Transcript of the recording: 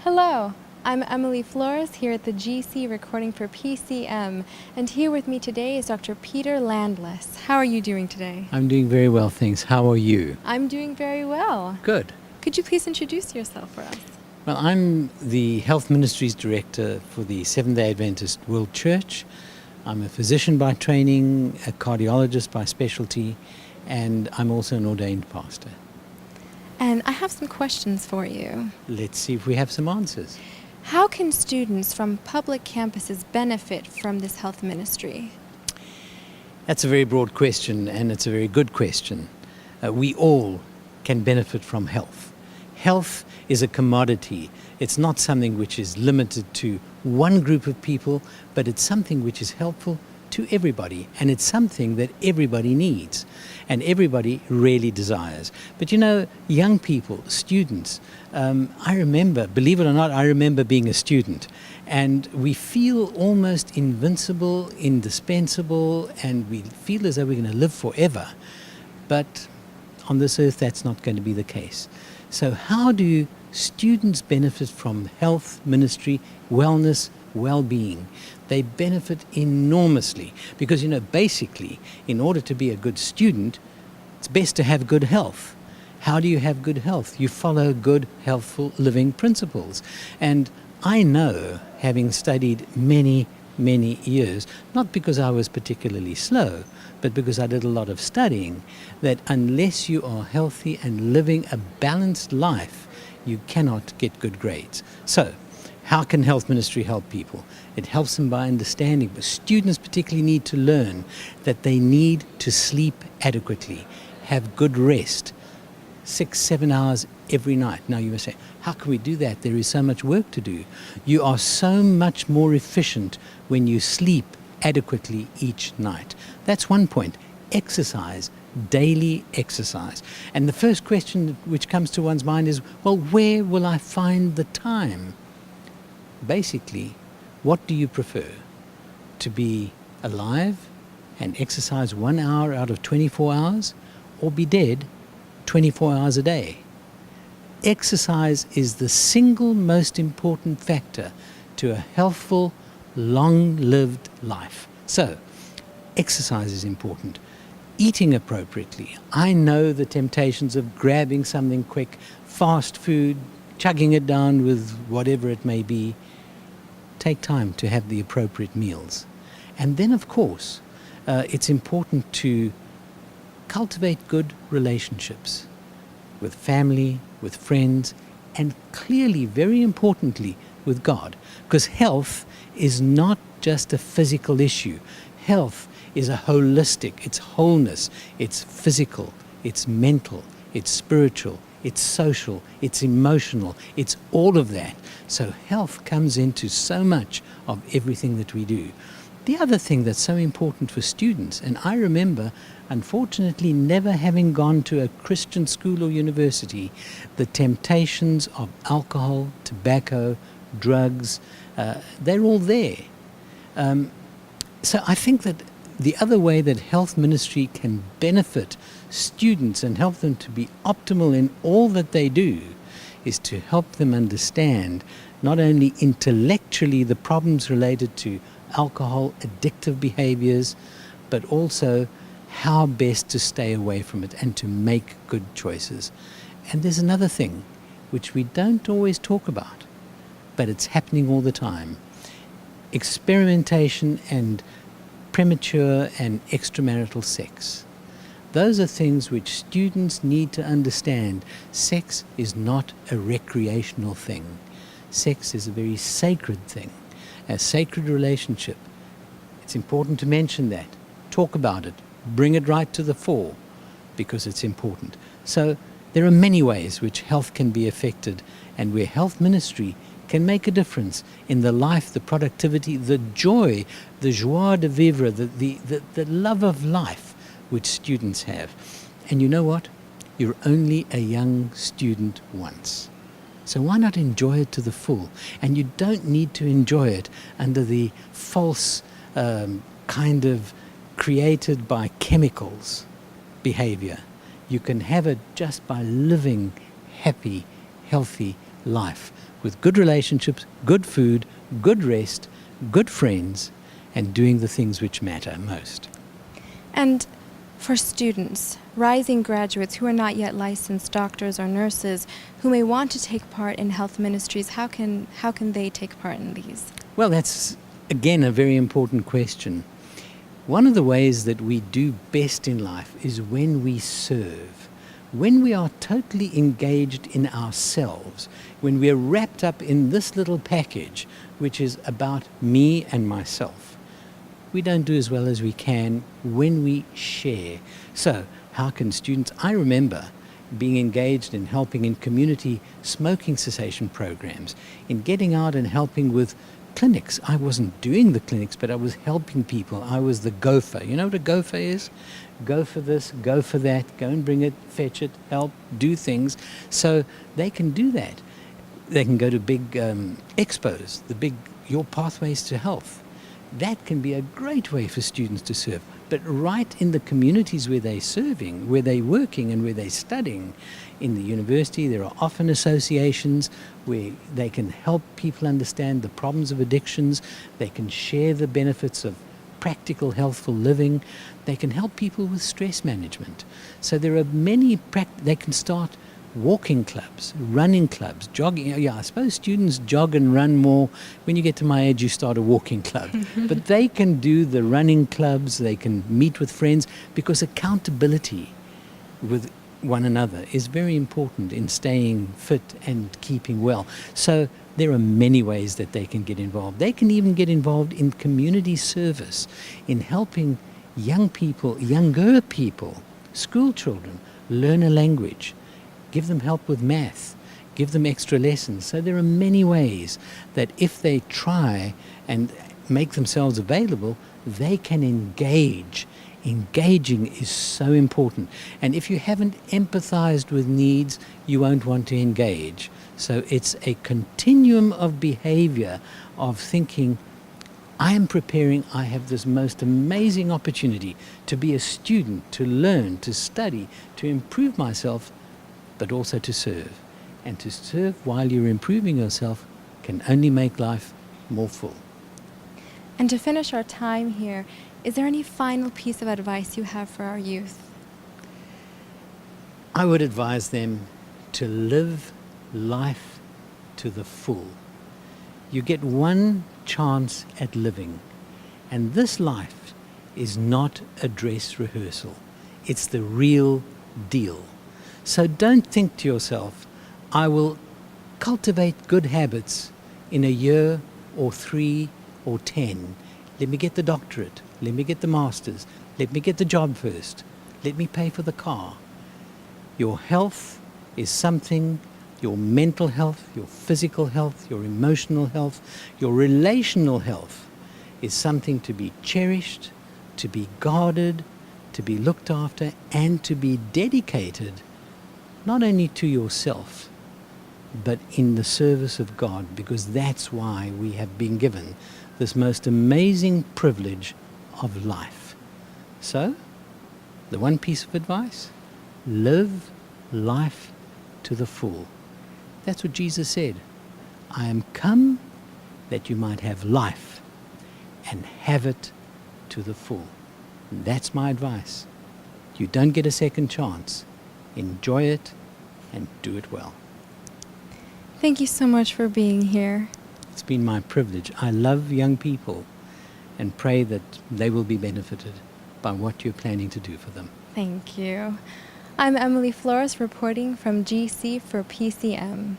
Hello, I'm Emily Flores here at the GC recording for PCM, and here with me today is Dr. Peter Landless. How are you doing today? I'm doing very well, thanks. How are you? I'm doing very well. Good. Could you please introduce yourself for us? Well, I'm the Health Ministries Director for the Seventh-day Adventist World Church. I'm a physician by training, a cardiologist by specialty, and I'm also an ordained pastor. And I have some questions for you. Let's see if we have some answers. How can students from public campuses benefit from this health ministry? That's a very broad question, and it's a very good question. We all can benefit from health. Health is a commodity. It's not something which is limited to one group of people, but it's something which is helpful to everybody, and it's something that everybody needs and everybody really desires. But you know, young people, students, I remember, believe it or not, I remember being a student, and we feel almost invincible, indispensable, and we feel as though we're going to live forever. But on this earth, that's not going to be the case. So how do students benefit from health ministry, wellness, well-being? They benefit enormously because, you know, basically, in order to be a good student, it's best to have good health. How do you have good health? You follow good, healthful living principles. And I know, having studied many years, not because I was particularly slow, but because I did a lot of studying, that unless you are healthy and living a balanced life, you cannot get good grades. So, how can health ministry help people? It helps them by understanding, but students particularly need to learn that they need to sleep adequately, have good rest, 6-7 hours every night. Now you must say, how can we do that? There is so much work to do. You are so much more efficient when you sleep adequately each night. That's one point. Exercise, daily exercise. And the first question which comes to one's mind is, well, where will I find the time? Basically, what do you prefer? To be alive and exercise 1 hour out of 24 hours, or be dead 24 hours a day? Exercise is the single most important factor to a healthful, long-lived life. So, exercise is important. Eating appropriately. I know the temptations of grabbing something quick, fast food, chugging it down with whatever it may be. Take time to have the appropriate meals. And then, of course, it's important to cultivate good relationships with family, with friends, and clearly, very importantly, with God. Because health is not just a physical issue. Health is a holistic, it's wholeness, it's physical, it's mental, it's spiritual, it's social, it's emotional, it's all of that. So health comes into so much of everything that we do. The other thing that's so important for students, and I remember, unfortunately, never having gone to a Christian school or university, the temptations of alcohol, tobacco, drugs, they're all there. So I think that the other way that health ministry can benefit students and help them to be optimal in all that they do is to help them understand not only intellectually the problems related to alcohol, addictive behaviors, but also how best to stay away from it and to make good choices. And there's another thing which we don't always talk about, but it's happening all the time. Experimentation and premature and extramarital sex. Those are things which students need to understand. Sex is not a recreational thing. Sex is a very sacred thing, a sacred relationship. It's important to mention that, talk about it, bring it right to the fore, because it's important. So there are many ways which health can be affected, and where health ministry can make a difference in the life, the productivity, the joy, the joie de vivre, the love of life which students have. And you know what? You're only a young student once. So why not enjoy it to the full? And you don't need to enjoy it under the false kind of created by chemicals behavior. You can have it just by living happy, healthy life with good relationships, good food, good rest, good friends, and doing the things which matter most. And for students, rising graduates who are not yet licensed doctors or nurses who may want to take part in health ministries, how can they take part in these? Well, that's, again, a very important question. One of the ways that we do best in life is when we serve, when we are totally engaged in ourselves, when we are wrapped up in this little package, which is about me and myself. We don't do as well as we can when we share. So, how can students? I remember being engaged in helping in community smoking cessation programs, in getting out and helping with clinics. I wasn't doing the clinics, but I was helping people. I was the gopher. You know what a gopher is? Go for this, go for that, go and bring it, fetch it, help, do things. So they can do that. They can go to big expos, Your Pathways to Health. That can be a great way for students to serve. But right in the communities where they're serving, where they're working and where they're studying, in the university there are often associations where they can help people understand the problems of addictions. They can share the benefits of practical healthful living. They can help people with stress management. So there are many, they can start walking clubs, running clubs, jogging. Yeah, I suppose students jog and run more. When you get to my age, you start a walking club. But they can do the running clubs, they can meet with friends, because accountability with one another is very important in staying fit and keeping well. So there are many ways that they can get involved. They can even get involved in community service, in helping younger people, school children, learn a language. Give them help with math, give them extra lessons. So there are many ways that if they try and make themselves available, they can engage. Engaging is so important. And if you haven't empathized with needs, you won't want to engage. So it's a continuum of behavior of thinking, I am preparing, I have this most amazing opportunity to be a student, to learn, to study, to improve myself, but also to serve. And to serve while you're improving yourself can only make life more full. And to finish our time here, is there any final piece of advice you have for our youth? I would advise them to live life to the full. You get one chance at living, and this life is not a dress rehearsal. It's the real deal. So don't think to yourself, I will cultivate good habits in a year or 3 or 10. Let me get the doctorate. Let me get the master's. Let me get the job first. Let me pay for the car. Your health is something, your mental health, your physical health, your emotional health, your relational health is something to be cherished, to be guarded, to be looked after, and to be dedicated not only to yourself, but in the service of God, because that's why we have been given this most amazing privilege of life. So, the one piece of advice, live life to the full. That's what Jesus said. I am come that you might have life and have it to the full. And that's my advice. You don't get a second chance. Enjoy it and do it well. Thank you so much for being here. It's been my privilege. I love young people and pray that they will be benefited by what you're planning to do for them. Thank you. I'm Emily Flores reporting from GC for PCM.